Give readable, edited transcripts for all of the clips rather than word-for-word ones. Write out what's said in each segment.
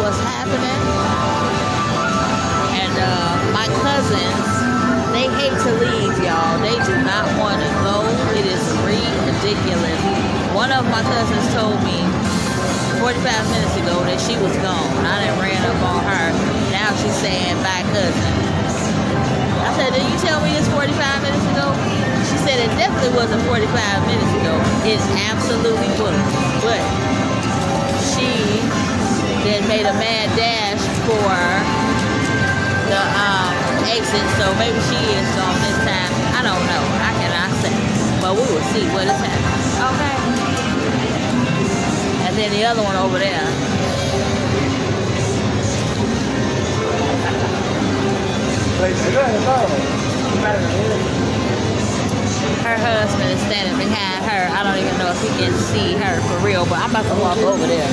what's happening. And my cousins, they hate to leave, y'all. They do not want to go. It is ridiculous. One of my cousins told me 45 minutes ago that she was gone. I done ran up on her. Now she's saying, bye, cousin. I said, did you tell me this 45 minutes ago? She said it definitely wasn't 45 minutes ago. It absolutely was. But she then made a mad dash for the exit, so maybe she is gone this time. I don't know. I cannot say. But we will see what is happening. Okay. And then the other one over there. Her husband is standing behind her. I don't even know if he can see her for real, but I'm about to walk over there.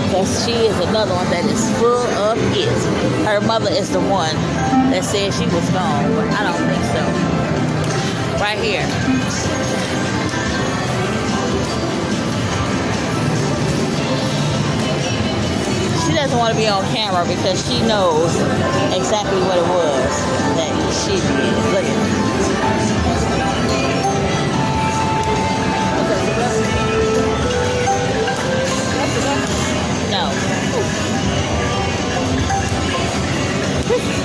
Because she is another one that is full of it. Her mother is the one that said she was gone, but I don't think so. Right here. She doesn't want to be on camera because she knows exactly what it was that she did. Look at it. No.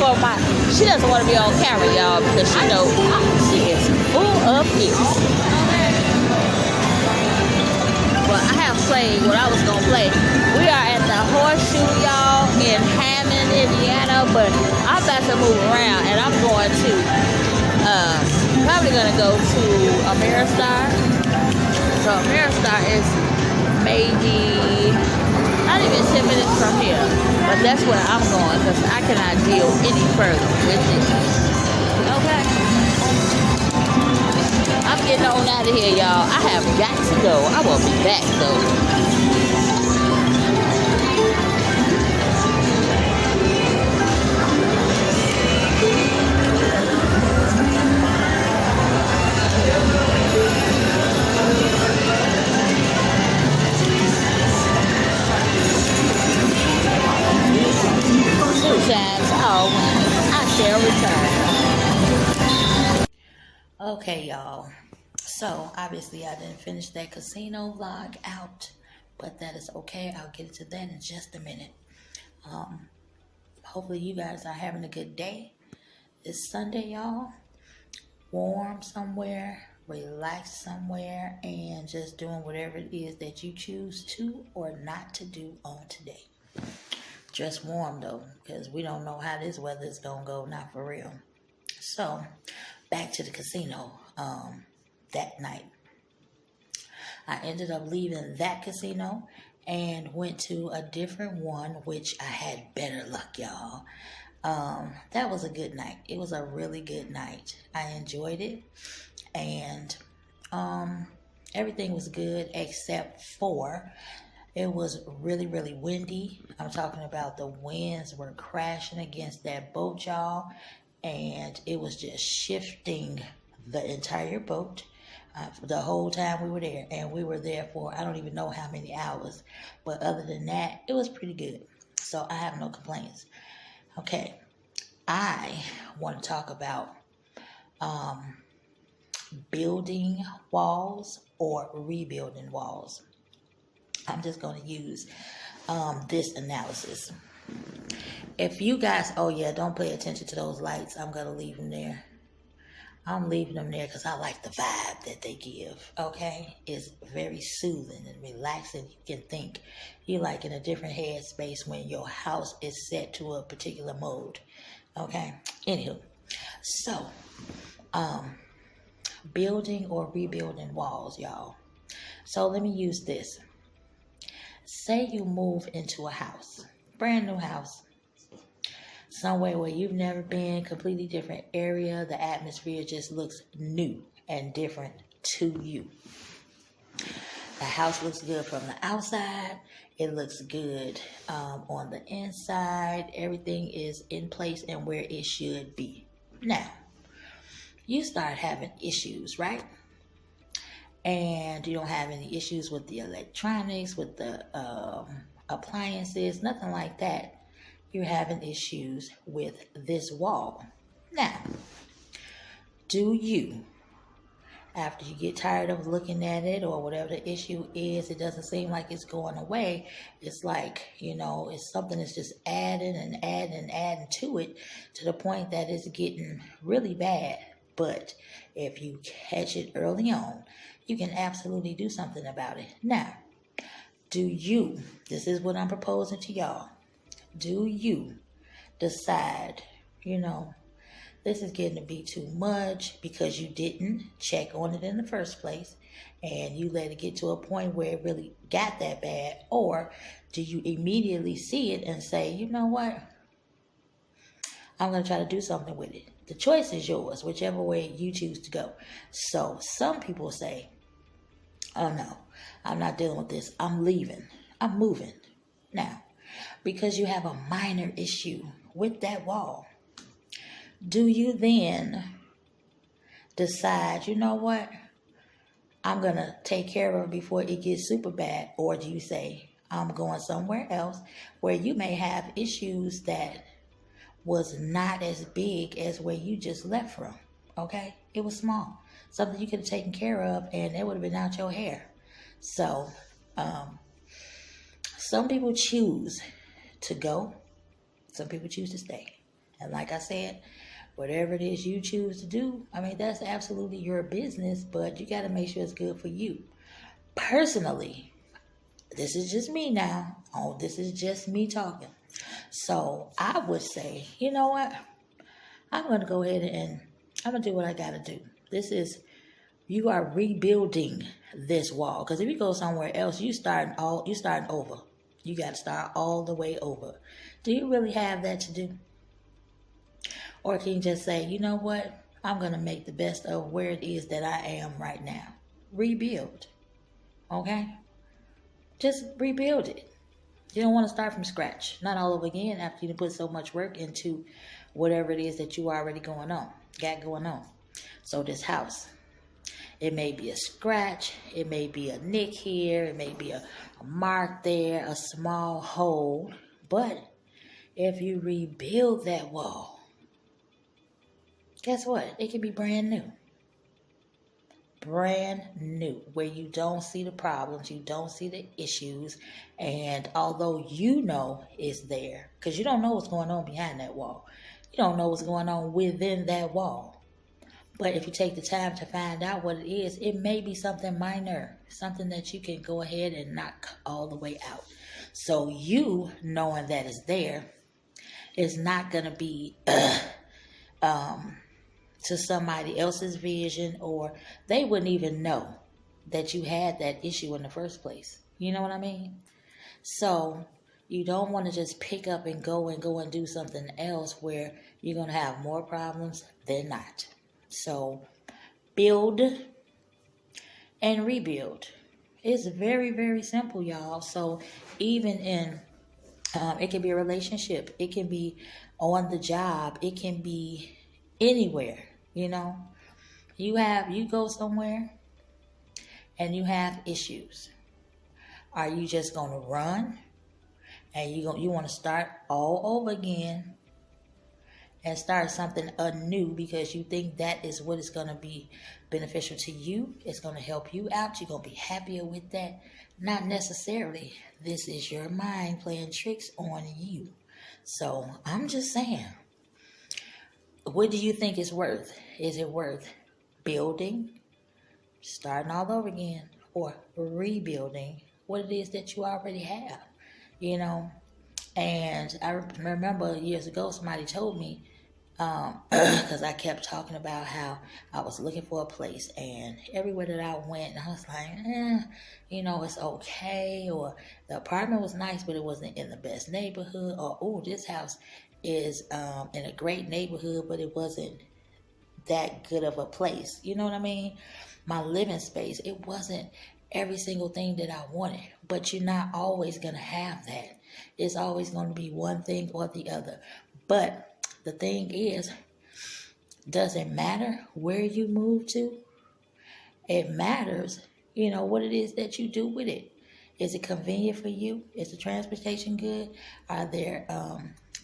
For my, she doesn't want to be on camera, y'all, because she knows she is full of it. But I have played what I was going to play. We are at the Horseshoe, y'all, in Hammond, Indiana, but I'm about to move around, and I'm going to, probably going to go to Ameristar. So Ameristar is maybe not even 10 minutes from here, but that's where I'm going because I cannot deal any further with it. Okay. I'm getting on out of here, y'all. I have got to go. I will be back, though. Okay, y'all. So, obviously, I didn't finish that casino vlog out, but that is okay. I'll get to that in just a minute. Hopefully, you guys are having a good day. It's Sunday, y'all. Warm somewhere, relax somewhere, and just doing whatever it is that you choose to or not to do on today. Just warm, though, because we don't know how this weather is going to go, not for real. So, back to the casino that night. I ended up leaving that casino and went to a different one, which I had better luck, y'all. That was a good night. It was a really good night. I enjoyed it, and everything was good except for it was really, really windy. I'm talking about the winds were crashing against that boat, y'all, and it was just shifting the entire boat the whole time we were there. And we were there for, I don't even know how many hours. But other than that, it was pretty good. So I have no complaints. Okay, I want to talk about building walls or rebuilding walls. I'm just going to use this analysis. If you guys, oh yeah, don't pay attention to those lights. I'm going to leave them there. I'm leaving them there because I like the vibe that they give, okay? It's very soothing and relaxing. You can think you're like in a different headspace when your house is set to a particular mode, okay? Anywho, so, building or rebuilding walls, y'all. So let me use this. Say you move into a house, brand new house, somewhere where you've never been, completely different area. The atmosphere just looks new and different to you. The house looks good from the outside. It looks good on the inside. Everything is in place and where it should be. Now, you start having issues, right? And you don't have any issues with the electronics, with the appliances, nothing like that. You're having issues with this wall. Now, do you, after you get tired of looking at it or whatever the issue is, it doesn't seem like it's going away. It's like, it's something that's just adding and adding and adding to it to the point that it's getting really bad. But if you catch it early on, you can absolutely do something about it. Now, this is what I'm proposing to y'all. Do you decide, this is getting to be too much because you didn't check on it in the first place and you let it get to a point where it really got that bad? Or do you immediately see it and say, you know what? I'm going to try to do something with it. The choice is yours, whichever way you choose to go. So some people say, oh no, I'm not dealing with this. I'm leaving. I'm moving. Now, because you have a minor issue with that wall, do you then decide, you know what, I'm going to take care of it before it gets super bad? Or do you say, I'm going somewhere else where you may have issues that was not as big as where you just left from, okay? It was small. Something you could have taken care of and it would have been out your hair. So, some people choose to go. Some people choose to stay. And like I said, whatever it is you choose to do, that's absolutely your business, but you got to make sure it's good for you. Personally, this is just me now. Oh, this is just me talking. So I would say, you know what? I'm going to go ahead and I'm going to do what I got to do. You are rebuilding this wall. Because if you go somewhere else, you starting over. You got to start all the way over. Do you really have that to do? Or can you just say, you know what? I'm going to make the best of where it is that I am right now. Rebuild. Okay? Just rebuild it. You don't want to start from scratch. Not all over again after you put so much work into whatever it is that you already got going on. So this house, it may be a scratch. It may be a nick here. It may be a mark there, a small hole. But if you rebuild that wall, guess what? It can be brand new. Brand new, where you don't see the problems, you don't see the issues, and although you know it's there, because you don't know what's going on behind that wall. You don't know what's going on within that wall. But if you take the time to find out what it is, it may be something minor, something that you can go ahead and knock all the way out. So you knowing that it's there is not going to be to somebody else's vision, or they wouldn't even know that you had that issue in the first place. You know what I mean? So you don't want to just pick up and go and do something else where you're going to have more problems than not. So build and rebuild. It's very, very simple, y'all. So even in, it can be a relationship. It can be on the job. It can be anywhere. You go somewhere and you have issues. Are you just going to run and you want to start all over again and start something anew because you think that is what is going to be beneficial to you? It's going to help you out. You're going to be happier with that. Not necessarily. This is your mind playing tricks on you. So I'm just saying, what do you think it's worth? Is it worth building, starting all over again, or rebuilding what it is that you already have? And I remember years ago somebody told me, because I kept talking about how I was looking for a place, and everywhere that I went, I was like, it's okay, or the apartment was nice, but it wasn't in the best neighborhood, or this house is in a great neighborhood, but it wasn't that good of a place. You know what I mean? My living space, it wasn't every single thing that I wanted, but you're not always going to have that. It's always going to be one thing or the other. But the thing is, does it matter where you move to? It matters, what it is that you do with it. Is it convenient for you? Is the transportation good? Are there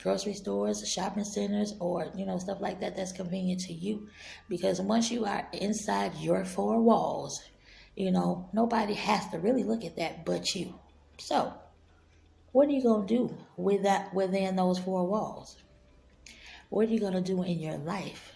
grocery stores, shopping centers, or stuff like that that's convenient to you? Because once you are inside your four walls, nobody has to really look at that but you. So, what are you gonna do with that within those four walls? What are you gonna do in your life?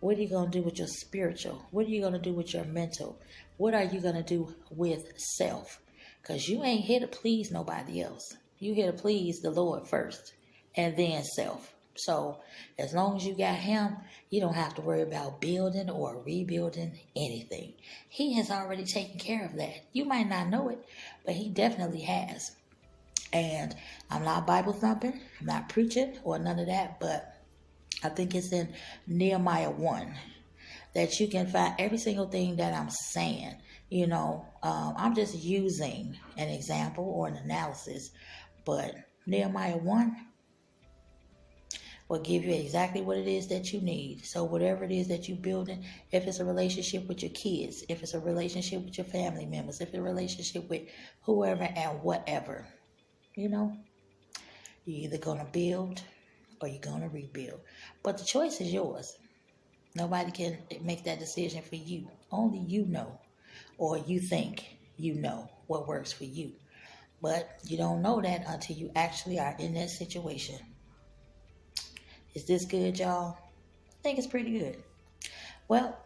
What are you going to do with your spiritual? What are you going to do with your mental? What are you going to do with self? Because you ain't here to please nobody else. You here to please the Lord first and then self. So as long as you got him, you don't have to worry about building or rebuilding anything. He has already taken care of that. You might not know it, but he definitely has. And I'm not Bible thumping. I'm not preaching or none of that, but I think it's in Nehemiah 1 that you can find every single thing that I'm saying. I'm just using an example or an analysis, but Nehemiah 1 will give you exactly what it is that you need. So whatever it is that you're building, if it's a relationship with your kids, if it's a relationship with your family members, if it's a relationship with whoever and whatever, you're either going to build or you're going to rebuild. But the choice is yours. Nobody can make that decision for you. Only you know, or you think you know what works for you. But you don't know that until you actually are in that situation. Is this good, y'all? I think it's pretty good. Well,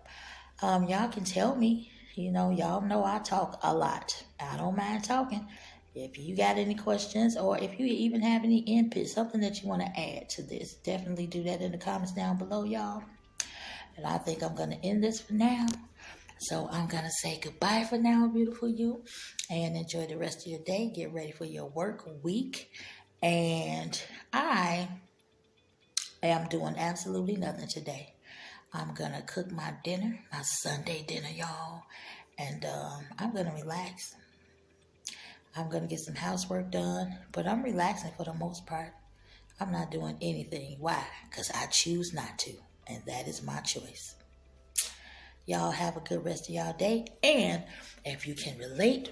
y'all can tell me. Y'all know I talk a lot. I don't mind talking. If you got any questions or if you even have any input, something that you want to add to this, definitely do that in the comments down below, y'all. And I think I'm going to end this for now. So I'm going to say goodbye for now, beautiful you. And enjoy the rest of your day. Get ready for your work week. And I am doing absolutely nothing today. I'm going to cook my dinner, my Sunday dinner, y'all. And I'm going to relax. I'm going to get some housework done, but I'm relaxing for the most part. I'm not doing anything. Why? Because I choose not to, and that is my choice. Y'all have a good rest of y'all day, and if you can relate,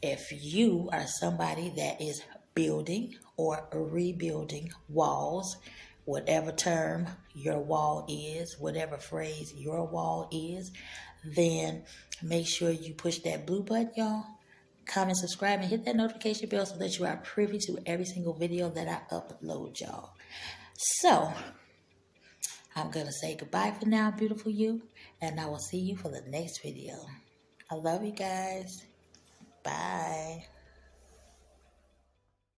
if you are somebody that is building or rebuilding walls, whatever term your wall is, whatever phrase your wall is, then make sure you push that blue button, y'all. Comment, subscribe, and hit that notification bell so that you are privy to every single video that I upload, y'all. So, I'm going to say goodbye for now, beautiful you, and I will see you for the next video. I love you guys. Bye.